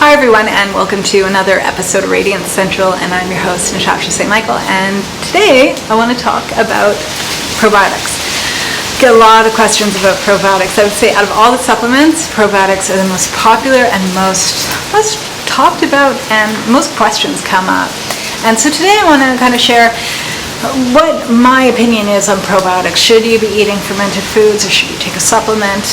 Hi everyone, and welcome to another episode of Radiant Central, and I'm your host, Natasha St. Michael, and today I want to talk about probiotics. Get a lot of questions about probiotics. I would say out of all the supplements, probiotics are the most popular and most talked about, and most questions come up. And so today I want to kind of share what my opinion is on probiotics. Should you be eating fermented foods, or should you take a supplement?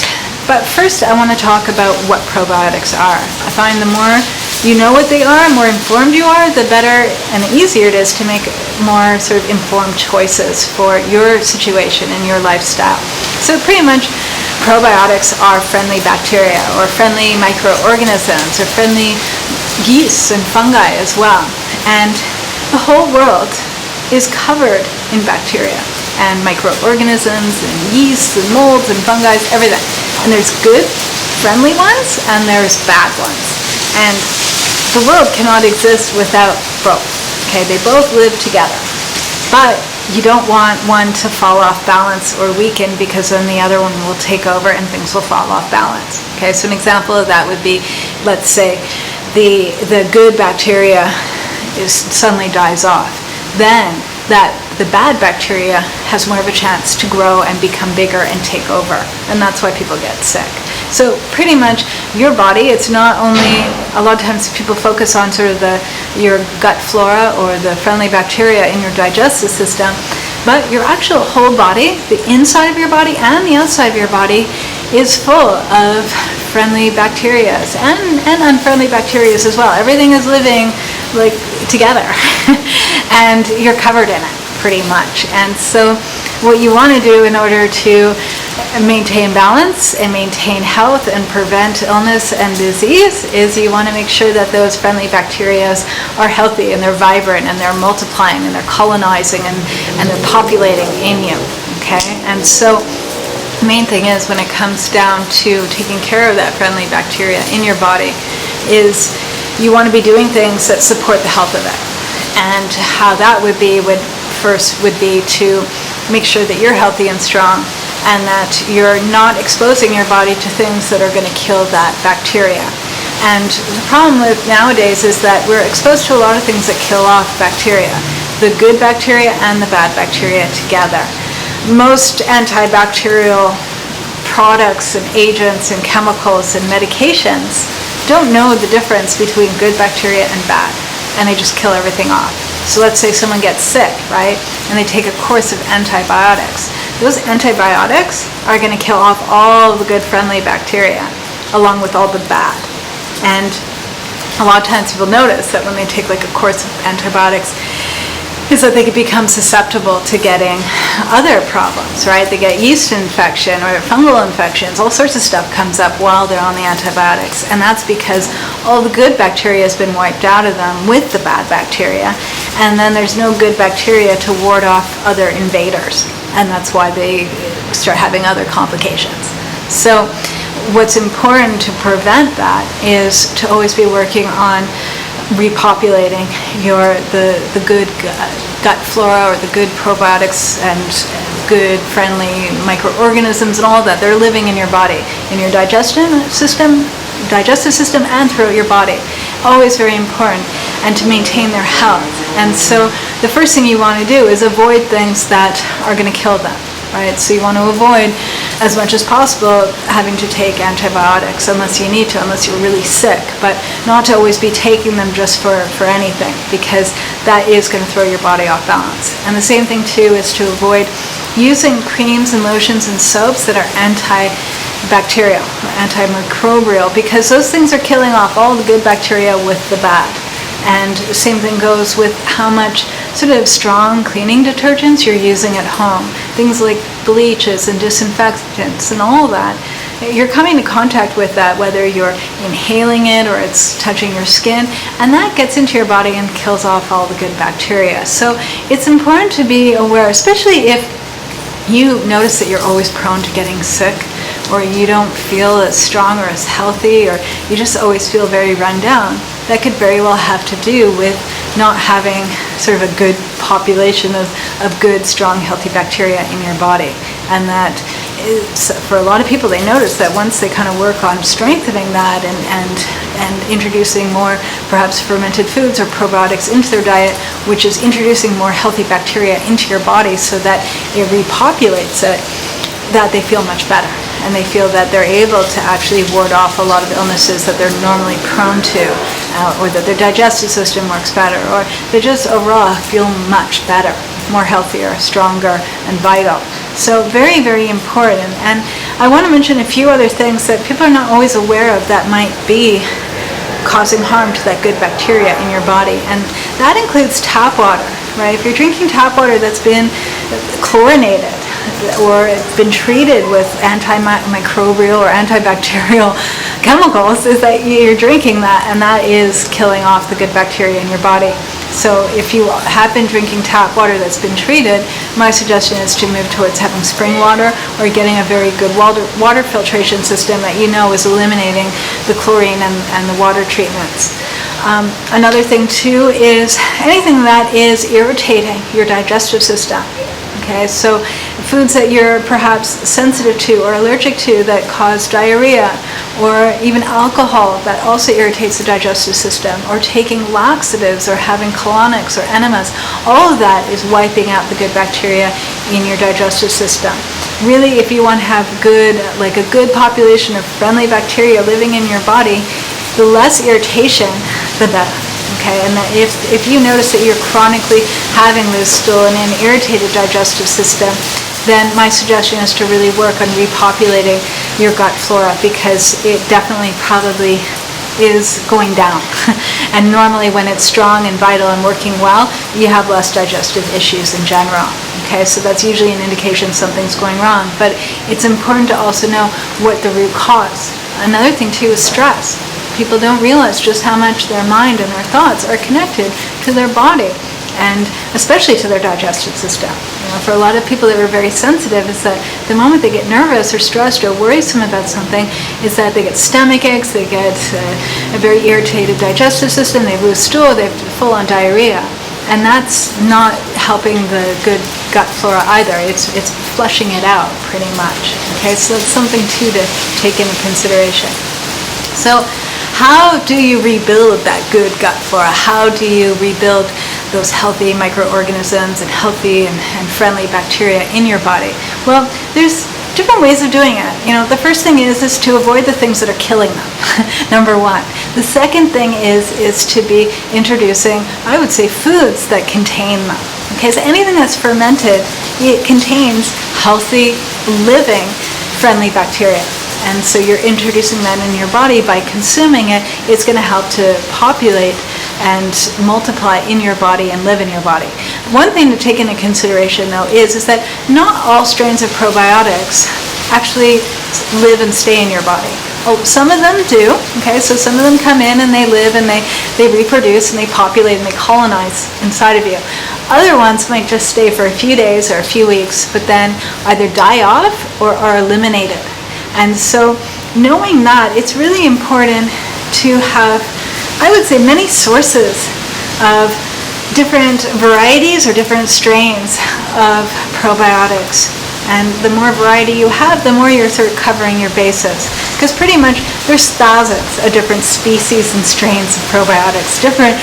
But first, I want to talk about what probiotics are. I find the more you know what they are, the more informed you are, the better and the easier it is to make more sort of informed choices for your situation and your lifestyle. So pretty much, probiotics are friendly bacteria or friendly microorganisms or friendly yeasts and fungi as well. And the whole world is covered in bacteria and microorganisms and yeasts and molds and fungi, everything. And there's good, friendly ones, and there's bad ones. And the world cannot exist without both. Okay, they both live together. But you don't want one to fall off balance or weaken, because then the other one will take over and things will fall off balance. Okay, so an example of that would be, let's say, the good bacteria suddenly dies off. Then the bad bacteria has more of a chance to grow and become bigger and take over. And that's why people get sick. So pretty much your body, it's not only, a lot of times people focus on sort of your gut flora or the friendly bacteria in your digestive system, but your actual whole body, the inside of your body and the outside of your body, is full of friendly bacteria and unfriendly bacteria as well. Everything is living like together and you're covered in it pretty much. And so what you want to do in order to maintain balance and maintain health and prevent illness and disease is you want to make sure that those friendly bacteria are healthy and they're vibrant and they're multiplying and they're colonizing and they're populating in you. Okay? And so the main thing is, when it comes down to taking care of that friendly bacteria in your body, is you want to be doing things that support the health of it. And how that would be would be to make sure that you're healthy and strong and that you're not exposing your body to things that are going to kill that bacteria. And the problem with nowadays is that we're exposed to a lot of things that kill off bacteria, the good bacteria and the bad bacteria together. Most antibacterial products and agents and chemicals and medications don't know the difference between good bacteria and bad, and they just kill everything off. So let's say someone gets sick, right, and they take a course of antibiotics. Those antibiotics are going to kill off all the good friendly bacteria along with all the bad. And a lot of times people notice that when they take like a course of antibiotics, is that they could become susceptible to getting other problems, right? They get yeast infection or fungal infections, all sorts of stuff comes up while they're on the antibiotics. And that's because all the good bacteria has been wiped out of them with the bad bacteria. And then there's no good bacteria to ward off other invaders. And that's why they start having other complications. So what's important to prevent that is to always be working on repopulating the good gut flora or the good probiotics and good friendly microorganisms and all that. They're living in your body, in your digestive system and throughout your body. Always very important, and to maintain their health. And so the first thing you want to do is avoid things that are going to kill them. Right? So you want to avoid as much as possible having to take antibiotics unless you need to, unless you're really sick, but not to always be taking them just for anything, because that is going to throw your body off balance. And the same thing too is to avoid using creams and lotions and soaps that are antibacterial or antimicrobial, because those things are killing off all the good bacteria with the bad. And the same thing goes with how much sort of strong cleaning detergents you're using at home. Things like bleaches and disinfectants and all that. You're coming into contact with that, whether you're inhaling it or it's touching your skin, and that gets into your body and kills off all the good bacteria. So it's important to be aware, especially if you notice that you're always prone to getting sick, or you don't feel as strong or as healthy, or you just always feel very run down. That could very well have to do with not having sort of a good population of good, strong, healthy bacteria in your body. And that for a lot of people, they notice that once they kind of work on strengthening that and introducing more perhaps fermented foods or probiotics into their diet, which is introducing more healthy bacteria into your body so that it repopulates it, that they feel much better. And they feel that they're able to actually ward off a lot of illnesses that they're normally prone to, or that their digestive system works better, or they just overall feel much better, more healthier, stronger, and vital. So very, very important. And I want to mention a few other things that people are not always aware of that might be causing harm to that good bacteria in your body. And that includes tap water, right? If you're drinking tap water that's been chlorinated, or it's been treated with antimicrobial or antibacterial chemicals, is that you're drinking that, and that is killing off the good bacteria in your body. So if you have been drinking tap water that's been treated, my suggestion is to move towards having spring water or getting a very good water filtration system that you know is eliminating the chlorine and the water treatments. Another thing too is anything that is irritating your digestive system. Okay, so foods that you're perhaps sensitive to or allergic to that cause diarrhea, or even alcohol that also irritates the digestive system, or taking laxatives or having colonics or enemas, all of that is wiping out the good bacteria in your digestive system. Really, if you want to have a good population of friendly bacteria living in your body, the less irritation, the better. Okay, and that if you notice that you're chronically having this stool and an irritated digestive system, then my suggestion is to really work on repopulating your gut flora, because it definitely probably is going down. And normally when it's strong and vital and working well, you have less digestive issues in general. Okay, so that's usually an indication something's going wrong. But it's important to also know what the root cause. Another thing too is stress. People don't realize just how much their mind and their thoughts are connected to their body, and especially to their digestive system. For a lot of people that are very sensitive, is that the moment they get nervous or stressed or worrisome about something, is that they get stomach aches, they get a very irritated digestive system, they lose stool, they have full-on diarrhea. And that's not helping the good gut flora either. It's flushing it out pretty much. Okay, so that's something too to take into consideration. So how do you rebuild that good gut flora? How do you rebuild those healthy microorganisms and healthy and friendly bacteria in your body? Well, there's different ways of doing it. The first thing is to avoid the things that are killing them, number one. The second thing is to be introducing, I would say, foods that contain them. Okay, so anything that's fermented, it contains healthy, living, friendly bacteria. And so you're introducing that in your body. By consuming it, it's going to help to populate and multiply in your body and live in your body. One thing to take into consideration, though, is that not all strains of probiotics actually live and stay in your body. Oh, some of them do. Okay, so some of them come in and they live and they reproduce and they populate and they colonize inside of you. Other ones might just stay for a few days or a few weeks, but then either die off or are eliminated. And so knowing that, it's really important to have, I would say, many sources of different varieties or different strains of probiotics. And the more variety you have, the more you're sort of covering your bases. Because pretty much there's thousands of different species and strains of probiotics, different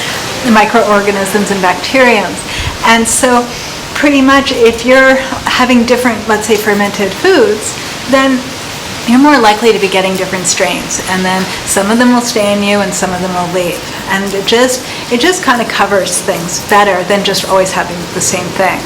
microorganisms and bacteriums. And so pretty much if you're having different, let's say, fermented foods, then you're more likely to be getting different strains, and then some of them will stay in you and some of them will leave. And it just kind of covers things better than just always having the same thing.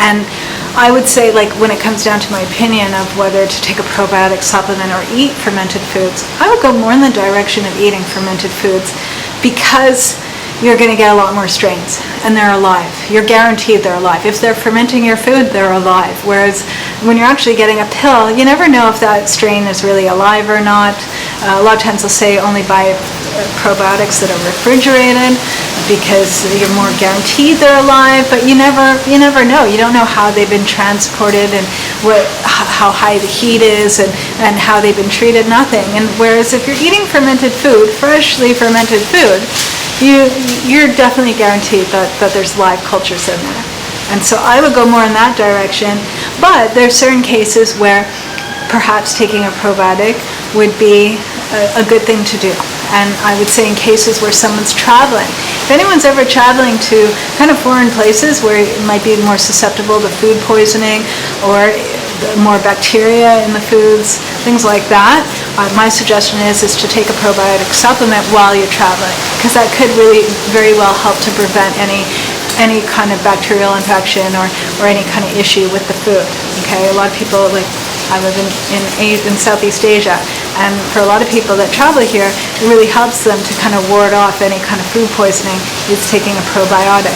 And I would say, when it comes down to my opinion of whether to take a probiotic supplement or eat fermented foods, I would go more in the direction of eating fermented foods, because you're going to get a lot more strains, and they're alive. You're guaranteed they're alive. If they're fermenting your food, they're alive. Whereas when you're actually getting a pill, you never know if that strain is really alive or not. A lot of times they'll say only buy probiotics that are refrigerated, because you're more guaranteed they're alive, but you never know. You don't know how they've been transported and how high the heat is and how they've been treated, nothing. And whereas if you're eating fermented food, freshly fermented food, you're definitely guaranteed that there's live cultures in there. And so I would go more in that direction. But there's certain cases where perhaps taking a probiotic would be a good thing to do. And I would say in cases where someone's traveling, if anyone's ever traveling to kind of foreign places where it might be more susceptible to food poisoning or more bacteria in the foods, things like that, my suggestion is to take a probiotic supplement while you're traveling, because that could really very well help to prevent any kind of bacterial infection or any kind of issue with the food. Okay, a lot of people, like I live in Southeast Asia, and for a lot of people that travel here, it really helps them to kind of ward off any kind of food poisoning is taking a probiotic.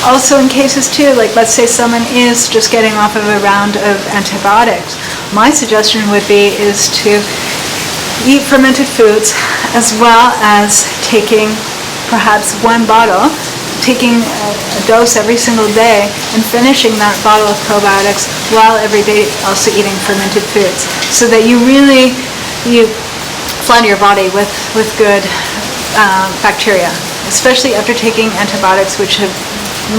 Also in cases too, like let's say someone is just getting off of a round of antibiotics, my suggestion would be is to eat fermented foods as well as taking perhaps one bottle, taking a dose every single day and finishing that bottle of probiotics while every day also eating fermented foods, so that you flood your body with good bacteria, especially after taking antibiotics, which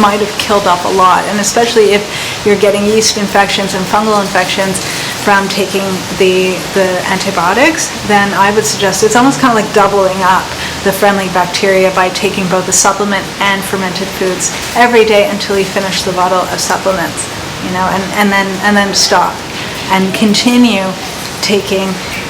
might have killed off a lot, and especially if you're getting yeast infections and fungal infections from taking the antibiotics, then I would suggest it's almost kind of like doubling up the friendly bacteria by taking both the supplement and fermented foods every day until you finish the bottle of supplements, and then stop and continue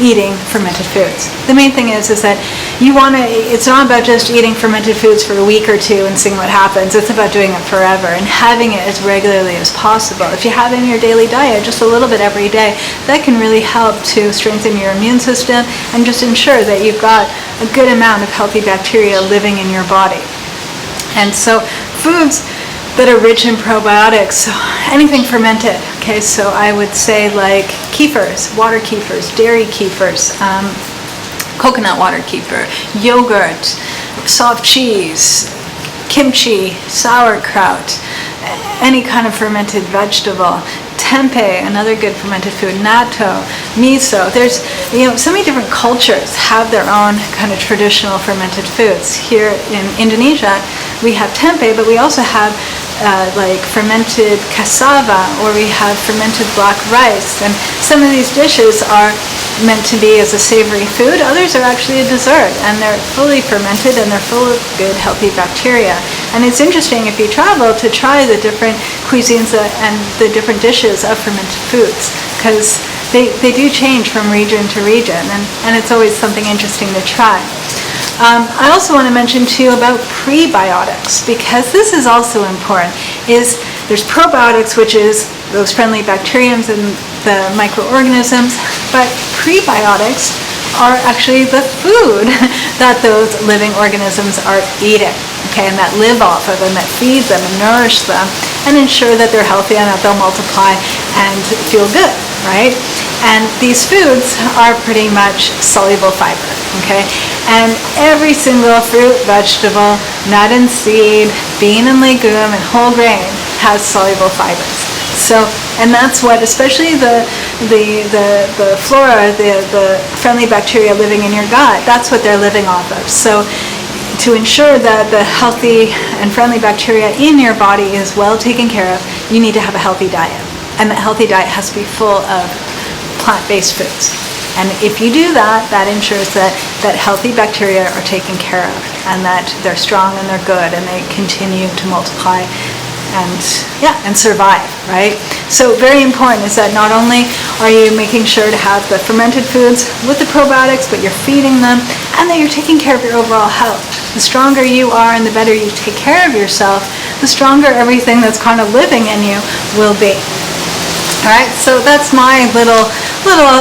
eating fermented foods. The main thing is that it's not about just eating fermented foods for a week or two and seeing what happens. It's about doing it forever and having it as regularly as possible. If you have in your daily diet just a little bit every day, that can really help to strengthen your immune system and just ensure that you've got a good amount of healthy bacteria living in your body. And so foods that are rich in probiotics, so anything fermented, okay, so I would say like kefirs, water kefirs, dairy kefirs, coconut water kefir, yogurt, soft cheese, kimchi, sauerkraut, any kind of fermented vegetable, tempeh, another good fermented food, natto, miso. There's, so many different cultures have their own kind of traditional fermented foods. Here in Indonesia, we have tempeh, but we also have like fermented cassava, or we have fermented black rice. And some of these dishes are meant to be as a savory food. Others are actually a dessert, and they're fully fermented and they're full of good, healthy bacteria. And it's interesting if you travel to try the different cuisines and the different dishes of fermented foods, because they do change from region to region, and it's always something interesting to try. I also want to mention too about prebiotics, because this is also important. There's probiotics, which is those friendly bacteriums and the microorganisms, but prebiotics are actually the food that those living organisms are eating, okay, and that live off of them, that feed them and nourish them and ensure that they're healthy and that they'll multiply and feel good, right? And these foods are pretty much soluble fiber, okay? And every single fruit, vegetable, nut and seed, bean and legume, and whole grain has soluble fibers. So, and that's what, especially the flora, the friendly bacteria living in your gut, that's what they're living off of. So to ensure that the healthy and friendly bacteria in your body is well taken care of, you need to have a healthy diet. And that healthy diet has to be full of plant-based foods. And if you do that, that ensures that healthy bacteria are taken care of, and that they're strong and they're good and they continue to multiply and survive, right? So very important is that not only are you making sure to have the fermented foods with the probiotics, but you're feeding them, and that you're taking care of your overall health. The stronger you are and the better you take care of yourself, the stronger everything that's kind of living in you will be. All right, so that's my little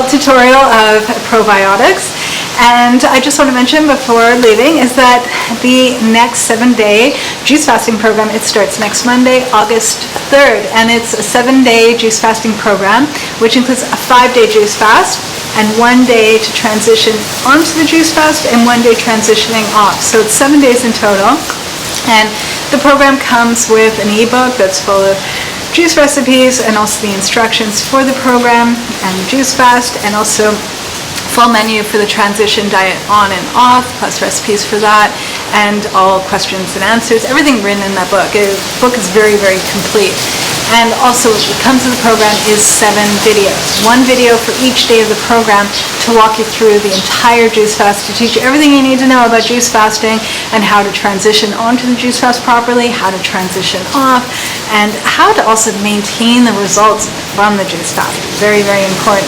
tutorial of probiotics. And I just want to mention before leaving is that the next 7-day juice fasting program, it starts next Monday, August 3rd. And it's a 7-day juice fasting program, which includes a 5-day juice fast and 1 day to transition onto the juice fast and 1 day transitioning off. So it's 7 days in total. And the program comes with an ebook that's full of juice recipes and also the instructions for the program and the juice fast, and also full menu for the transition diet on and off, plus recipes for that, and all questions and answers, everything written in that book. The book is very, very complete. And also what comes with the program is 7 videos. 1 video for each day of the program to walk you through the entire juice fast, to teach you everything you need to know about juice fasting and how to transition onto the juice fast properly, how to transition off, and how to also maintain the results from the juice fast. Very, very important.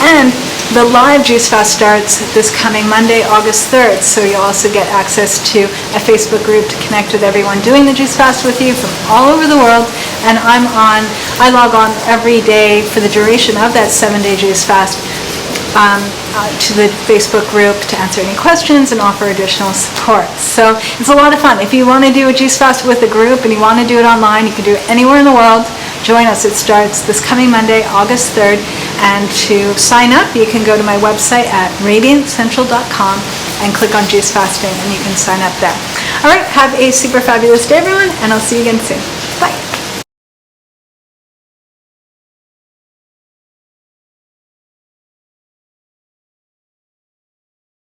And the live juice fast starts this coming Monday, August 3rd, so you'll also get access to a Facebook group to connect with everyone doing the juice fast with you from all over the world. And I log on every day for the duration of that 7-day juice fast to the Facebook group to answer any questions and offer additional support. So it's a lot of fun. If you want to do a juice fast with a group and you want to do it online, you can do it anywhere in the world. Join us. It starts this coming Monday, August 3rd. And to sign up, you can go to my website at radiantcentral.com and click on juice fasting, and you can sign up there. All right, have a super fabulous day, everyone, and I'll see you again soon.